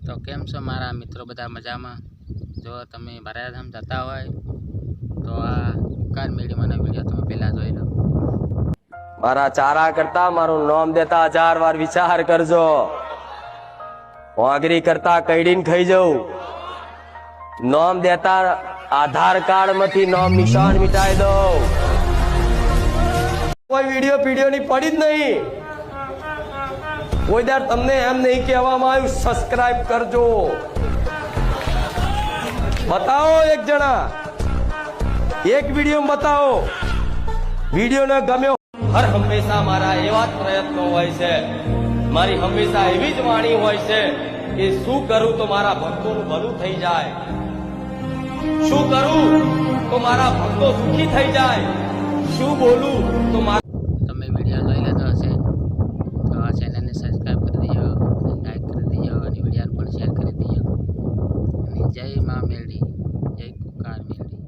તો કેમ છો મારા મિત્રો બધા મજામાં? જો તમે ભરાયાધામ જતા હોય તો આ ઉપકાર મીડિયામાંનો વિડીયો તમે પહેલા જોઈ લો. મારા ચારા કરતા મારું નામ દેતા 1000 વાર વિચાર કરજો. વાઘરી કરતા કઈડીને ખાઈ જવું. નામ દેતા આધાર કાર્ડ માંથી નામ નિશાન મિટાઈ દો. કોઈ વિડીયો ની પડી જ નહીં. કોઈ દર તમને એમ નહીં કહેવામાં આવ્યું સબસ્ક્રાઇબ કરજો. બતાવો એક જણા, એક વિડીયો બતાવો. વિડીયો ને ગમ્યો. હર હંમેશા મારા એવા જ પ્રયત્નો હોય છે. મારી હંમેશા એવી જ વાણી હોય છે કે શું કરું તો મારા ભક્તોનું ભલું થઈ જાય, શું કરું તો મારા ભક્તો સુખી થઈ જાય, શું બોલું તો તમે વિડીયો જોઈ લીધો હશે તો આ ચેનલને સબસ્ક્રાઈબ કરી દેજો, લાઈક કરી દેજો અને વિડીયો પણ શેર કરી દેજો. અને જય મા મેલડી, જય કુકાર મેલડી.